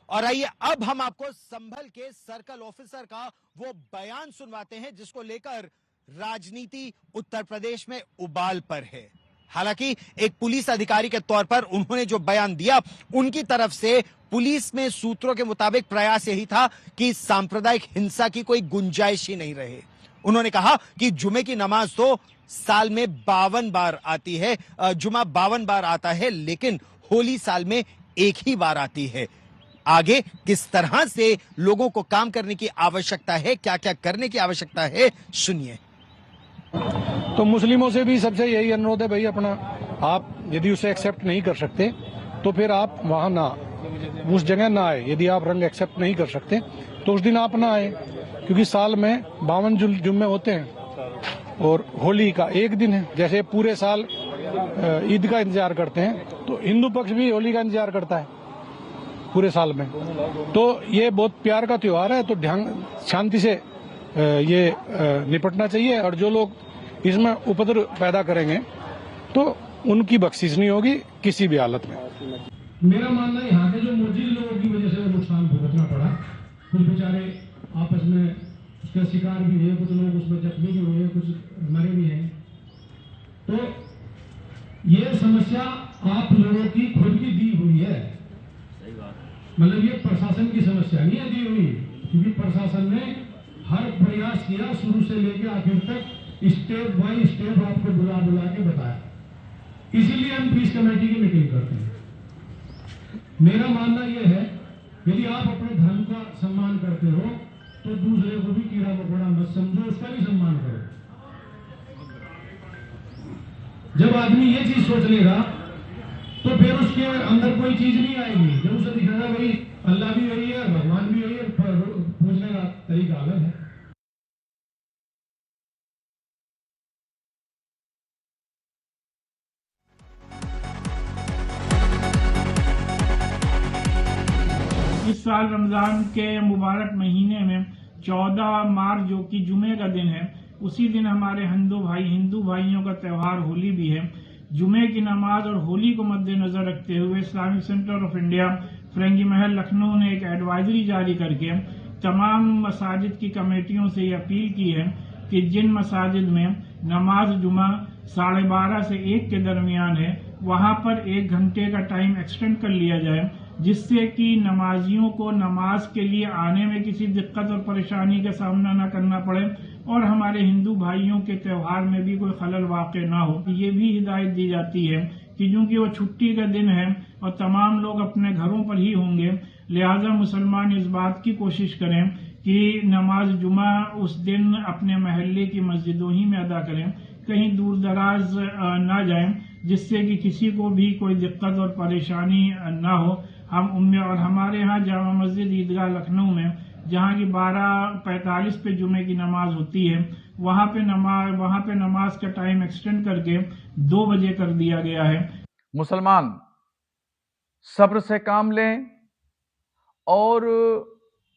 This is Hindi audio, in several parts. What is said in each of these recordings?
और आइए अब हम आपको संभल के सर्कल ऑफिसर का वो बयान सुनवाते हैं जिसको लेकर राजनीति उत्तर प्रदेश में उबाल पर है। हालांकि एक पुलिस अधिकारी के तौर पर उन्होंने जो बयान दिया, उनकी तरफ से पुलिस में सूत्रों के मुताबिक प्रयास यही था कि सांप्रदायिक हिंसा की कोई गुंजाइश ही नहीं रहे। उन्होंने कहा कि जुमे की नमाज तो साल में 52 बार आती है, जुमा 52 बार आता है, लेकिन होली साल में एक ही बार आती है। आगे किस तरह से लोगों को काम करने की आवश्यकता है, क्या क्या करने की आवश्यकता है, सुनिए। तो मुस्लिमों से भी सबसे यही अनुरोध है भाई, अपना आप यदि उसे एक्सेप्ट नहीं कर सकते तो फिर आप वहां ना, उस जगह ना आए। यदि आप रंग एक्सेप्ट नहीं कर सकते तो उस दिन आप ना आए, क्योंकि साल में 52 जुम्मे होते हैं और होली का एक दिन है। जैसे पूरे साल ईद का इंतजार करते हैं तो हिंदू पक्ष भी होली का इंतजार करता है पूरे साल में। तो ये बहुत प्यार का त्योहार है, तो ध्यान शांति से ये निपटना चाहिए। और जो लोग इसमें उपद्रव पैदा करेंगे तो उनकी बख्शिश नहीं होगी किसी भी हालत में। मेरा मानना है यहाँ के जो मौजूद लोगों की वजह से वो नुकसान भुगतना पड़ा। कुछ बेचारे आपस में उसका शिकार भी हुए, कुछ लोग उसमें जख्मी भी हुए, कुछ मरे भी हैं। तो ये समस्या आप लोगों की खुद की दी हुई है, मतलब ये प्रशासन की समस्या नहीं है दी हुई, क्योंकि प्रशासन ने हर प्रयास किया शुरू से लेकर आखिर तक, स्टेप बाय स्टेप आपको बुला बुला के बताया। इसीलिए हम पीस कमेटी की मीटिंग करते हैं। मेरा मानना यह है, यदि आप अपने धर्म का सम्मान करते हो तो दूसरे को भी कीड़ा मकोड़ा मत समझो, उसका भी सम्मान करो। जब आदमी ये चीज सोच लेगा तो फिर उसके अंदर कोई चीज नहीं आएगी। जब उसे दिखेगा भाई अल्लाह भी वही है, भगवान भी वही है, पूछने का तरीका अलग है। इस साल रमज़ान के मुबारक महीने में 14 मार्च जो कि जुमे का दिन है, उसी दिन हमारे हिंदू भाइयों का त्यौहार होली भी है। जुमे की नमाज और होली को मद्देनजर रखते हुए इस्लामिक सेंटर ऑफ इंडिया फिरंगी महल लखनऊ ने एक एडवाइजरी जारी करके तमाम मसाजिद की कमेटियों से ये अपील की है कि जिन मसाजिद में नमाज जुमा 12:30 से 1 के दरमियान है, वहां पर 1 घंटे का टाइम एक्सटेंड कर लिया जाए, जिससे कि नमाजियों को नमाज के लिए आने में किसी दिक्कत और परेशानी का सामना न करना पड़े और हमारे हिंदू भाइयों के त्यौहार में भी कोई खलल वाक़ ना हो। ये भी हिदायत दी जाती है कि चूंकि वो छुट्टी का दिन है और तमाम लोग अपने घरों पर ही होंगे, लिहाजा मुसलमान इस बात की कोशिश करें कि नमाज जुमा उस दिन अपने महल्ले की मस्जिदों ही में अदा करें, कहीं दूर दराज ना जाएं, जिससे कि किसी को भी कोई दिक्कत और परेशानी ना हो। और हमारे यहाँ जामा मस्जिद ईदगाह लखनऊ में, जहाँ की 12:45 पे जुमे की नमाज होती है, वहाँ पे नमाज का टाइम एक्सटेंड करके 2 बजे कर दिया गया है। मुसलमान सब्र से काम लें और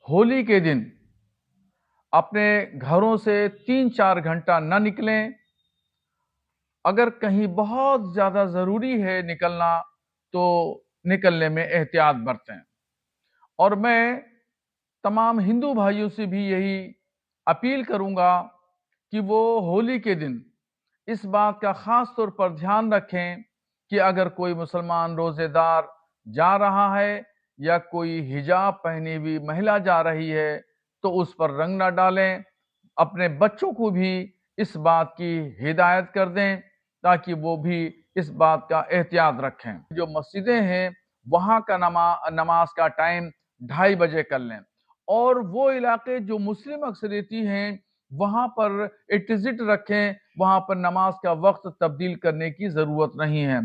होली के दिन अपने घरों से 3-4 घंटा न निकलें। अगर कहीं बहुत ज्यादा जरूरी है निकलना तो निकलने में एहतियात बरतें। और मैं तमाम हिंदू भाइयों से भी यही अपील करूंगा कि वो होली के दिन इस बात का खास तौर पर ध्यान रखें कि अगर कोई मुसलमान रोजेदार जा रहा है या कोई हिजाब पहनी हुई महिला जा रही है तो उस पर रंग न डालें। अपने बच्चों को भी इस बात की हिदायत कर दें ताकि वो भी इस बात का एहतियात रखें। जो मस्जिदें हैं वहां का नमाज का टाइम 2:30 बजे कर लें और वो इलाके जो मुस्लिम अक्सरियती हैं वहां पर इट्जिट रखें, वहां पर नमाज का वक्त तब्दील करने की जरूरत नहीं है।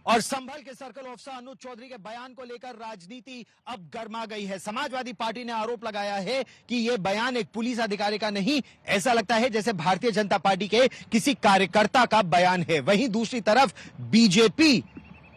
और संभल के सर्कल ऑफिसर अनुज चौधरी के बयान को लेकर राजनीति अब गर्मा गई है। समाजवादी पार्टी ने आरोप लगाया है कि यह बयान एक पुलिस अधिकारी का नहीं, ऐसा लगता है जैसे भारतीय जनता पार्टी के किसी कार्यकर्ता का बयान है। वहीं दूसरी तरफ बीजेपी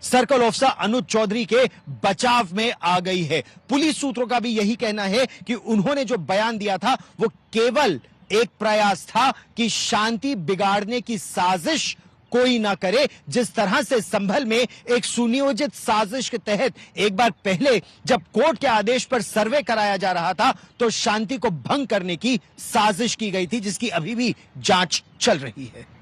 सर्कल ऑफिसर अनुज चौधरी के बचाव में आ गई है। पुलिस सूत्रों का भी यही कहना है कि उन्होंने जो बयान दिया था वो केवल एक प्रयास था कि शांति बिगाड़ने की साजिश कोई ना करे, जिस तरह से संभल में एक सुनियोजित साजिश के तहत एक बार पहले जब कोर्ट के आदेश पर सर्वे कराया जा रहा था तो शांति को भंग करने की साजिश की गई थी, जिसकी अभी भी जांच चल रही है।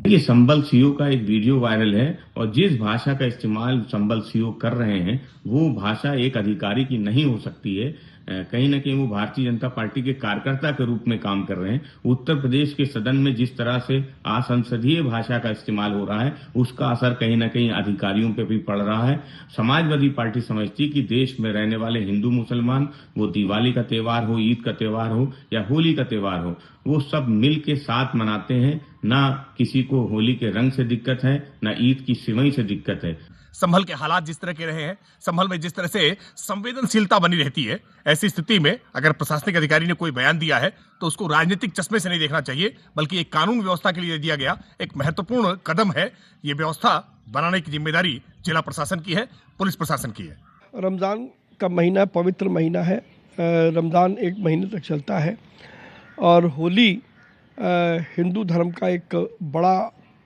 ये संभल सीओ का एक वीडियो वायरल है और जिस भाषा का इस्तेमाल संभल सीओ कर रहे हैं वो भाषा एक अधिकारी की नहीं हो सकती है। कहीं ना कहीं वो भारतीय जनता पार्टी के कार्यकर्ता के रूप में काम कर रहे हैं। उत्तर प्रदेश के सदन में जिस तरह से असंसदीय भाषा का इस्तेमाल हो रहा है उसका असर कहीं ना कहीं अधिकारियों पे भी पड़ रहा है। समाजवादी पार्टी समझती है कि देश में रहने वाले हिंदू मुसलमान, वो दिवाली का त्योहार हो, ईद का त्योहार हो या होली का त्योहार हो, वो सब मिल के साथ मनाते हैं। ना किसी को होली के रंग से दिक्कत है, ना ईद की सिवई से दिक्कत है। संभल के हालात जिस तरह के रहे हैं, संभल में जिस तरह से संवेदनशीलता बनी रहती है, ऐसी स्थिति में अगर प्रशासनिक अधिकारी ने कोई बयान दिया है तो उसको राजनीतिक चश्मे से नहीं देखना चाहिए, बल्कि एक कानून व्यवस्था के लिए दिया गया एक महत्वपूर्ण कदम है। ये व्यवस्था बनाने की जिम्मेदारी जिला प्रशासन की है, पुलिस प्रशासन की है। रमज़ान का महीना पवित्र महीना है। रमज़ान एक महीने तक चलता है और होली हिंदू धर्म का एक बड़ा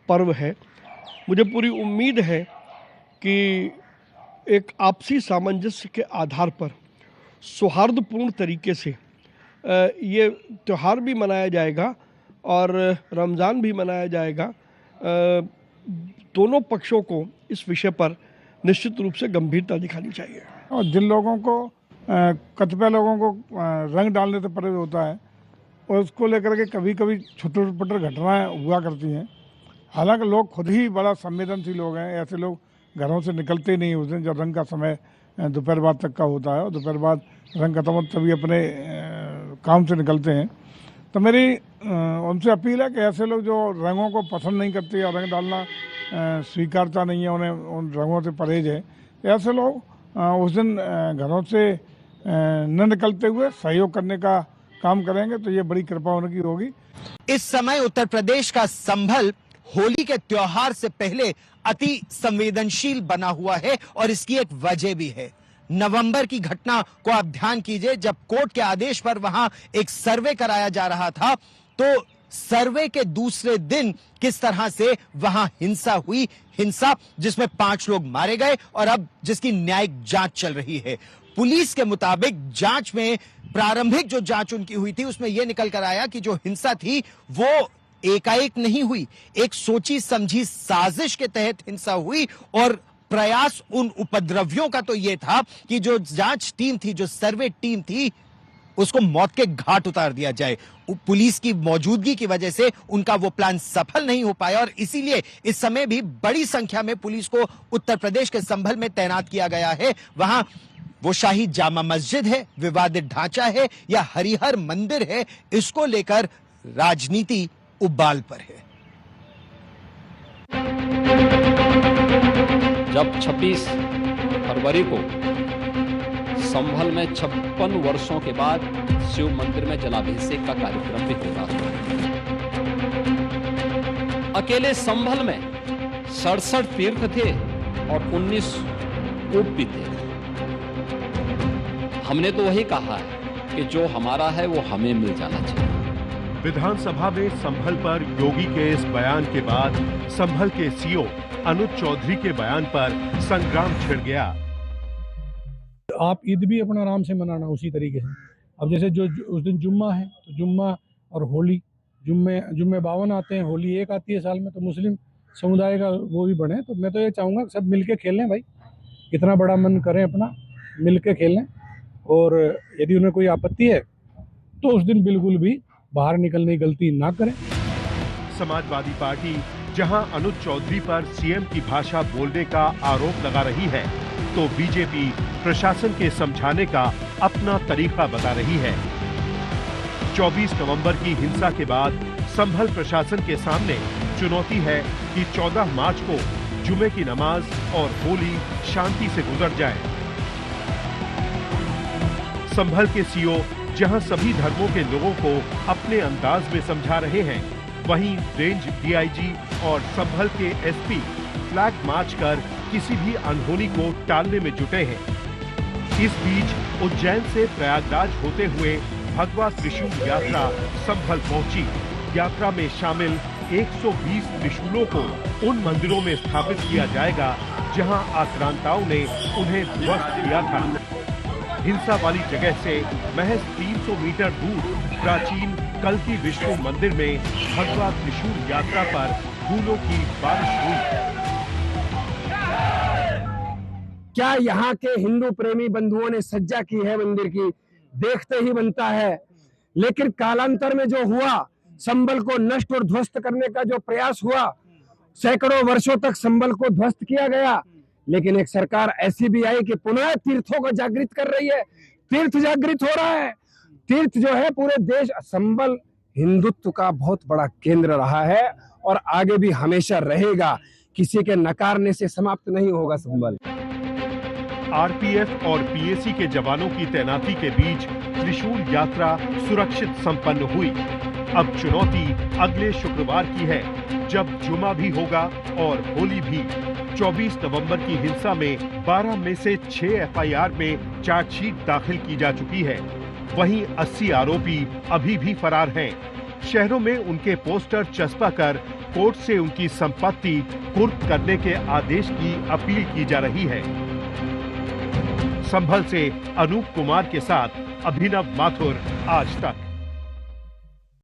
पर्व है। मुझे पूरी उम्मीद है कि एक आपसी सामंजस्य के आधार पर सौहार्दपूर्ण तरीके से ये त्यौहार भी मनाया जाएगा और रमज़ान भी मनाया जाएगा। दोनों पक्षों को इस विषय पर निश्चित रूप से गंभीरता दिखानी चाहिए। और जिन लोगों को कतिपय लोगों को रंग डालने से परहेज होता है और उसको लेकर के कभी कभी छुटर-पुटर घटनाएं हुआ करती हैं। हालांकि लोग खुद ही बड़ा संवेदनशील लोग हैं। ऐसे लोग घरों से निकलते नहीं उस दिन जब रंग का समय दोपहर बाद तक का होता है और दोपहर बाद रंग खत्म होता तभी अपने काम से निकलते हैं। तो मेरी उनसे अपील है कि ऐसे लोग जो रंगों को पसंद नहीं करते या रंग डालना स्वीकारता नहीं है, उन्हें उन रंगों से परहेज है, ऐसे लोग उस दिन घरों से न निकलते हुए सहयोग करने का काम करेंगे तो ये बड़ी कृपा उनकी होगी। इस समय उत्तर प्रदेश का संभल होली के त्योहार से पहले अति संवेदनशील बना हुआ है और इसकी एक वजह भी है। नवंबर की घटना को आप ध्यान कीजिए, जब कोर्ट के आदेश पर वहां एक सर्वे कराया जा रहा था तो सर्वे के दूसरे दिन किस तरह से वहां हिंसा हुई, हिंसा जिसमें 5 लोग मारे गए और अब जिसकी न्यायिक जांच चल रही है। पुलिस के मुताबिक जांच में प्रारंभिक जो जांच उनकी हुई थी उसमें यह निकल कर आया कि जो हिंसा थी वो एकाएक नहीं हुई, एक सोची समझी साजिश के तहत हिंसा हुई और प्रयास उन उपद्रवियों का तो यह था कि जो जांच टीम थी, जो सर्वे टीम थी, उसको मौत के घाट उतार दिया जाए। पुलिस की मौजूदगी की वजह से उनका वो प्लान सफल नहीं हो पाया और इसीलिए इस समय भी बड़ी संख्या में पुलिस को उत्तर प्रदेश के संभल में तैनात किया गया है। वहां वो शाही जामा मस्जिद है, विवादित ढांचा है या हरिहर मंदिर है, इसको लेकर राजनीति उबाल पर है। जब 26 फरवरी को संभल में 56 वर्षों के बाद शिव मंदिर में जलाभिषेक का कार्यक्रम भी हो रहा था। अकेले संभल में 67 तीर्थ थे और 19 कूप भी थे। हमने तो वही कहा है कि जो हमारा है वो हमें मिल जाना चाहिए। विधानसभा में संभल पर योगी के इस बयान के बाद संभल के सीओ अनुज चौधरी के बयान पर संग्राम छिड़ गया। आप ईद भी अपना आराम से मनाना उसी तरीके से। अब जैसे जो उस दिन जुम्मा है तो जुम्मा और होली, जुम्मे 52 आते हैं, होली एक आती है साल में, तो मुस्लिम समुदाय का वो भी बने। तो मैं तो ये चाहूँगा सब मिलके खेलें भाई, कितना बड़ा मन करें अपना, मिलके खेलें। और यदि उन्हें कोई आपत्ति है तो उस दिन बिल्कुल भी बाहर निकलने की गलती ना करें। समाजवादी पार्टी जहां अनुज चौधरी पर सीएम की भाषा बोलने का आरोप लगा रही है तो बीजेपी प्रशासन के समझाने का अपना तरीका बता रही है। 24 नवंबर की हिंसा के बाद संभल प्रशासन के सामने चुनौती है कि 14 मार्च को जुमे की नमाज और होली शांति से गुजर जाए। संभल के सीओ जहां सभी धर्मों के लोगों को अपने अंदाज में समझा रहे हैं, वहीं रेंज डीआईजी और संभल के एसपी फ्लैग मार्च कर किसी भी अनहोनी को टालने में जुटे हैं। इस बीच उज्जैन से प्रयागराज होते हुए भगवा त्रिशूल यात्रा संभल पहुंची। यात्रा में शामिल 120 त्रिशूलों को उन मंदिरों में स्थापित किया जाएगा जहां आक्रांताओं ने उन्हें ध्वस्त किया था। हिंसा वाली जगह से महज 300 मीटर दूर प्राचीन कल्की विष्णु मंदिर में भगवा त्रिशूल यात्रा पर फूलों की बारिश हुई। क्या यहाँ के हिंदू प्रेमी बंधुओं ने सज्जा की है मंदिर की, देखते ही बनता है। लेकिन कालांतर में जो हुआ, संबल को नष्ट और ध्वस्त करने का जो प्रयास हुआ, सैकड़ों वर्षों तक संबल को ध्वस्त किया गया। लेकिन एक सरकार ऐसी भी आई कि पुनः तीर्थों को जागृत कर रही है। तीर्थ जागृत हो रहा है। तीर्थ जो है पूरे देश, संबल हिंदुत्व का बहुत बड़ा केंद्र रहा है और आगे भी हमेशा रहेगा। किसी के नकारने से समाप्त नहीं होगा संबल। आरपीएफ और पीएसी के जवानों की तैनाती के बीच त्रिशूल यात्रा सुरक्षित संपन्न हुई। अब चुनौती अगले शुक्रवार की है, जब जुमा भी होगा और होली भी। 24 नवंबर की हिंसा में 12 में से 6 एफआईआर में चार्जशीट दाखिल की जा चुकी है। वहीं 80 आरोपी अभी भी फरार हैं। शहरों में उनके पोस्टर चस्पा कर कोर्ट से उनकी संपत्ति कुर्क करने के आदेश की अपील की जा रही है। संभल से अनूप कुमार के साथ अभिनव माथुर, आज तक।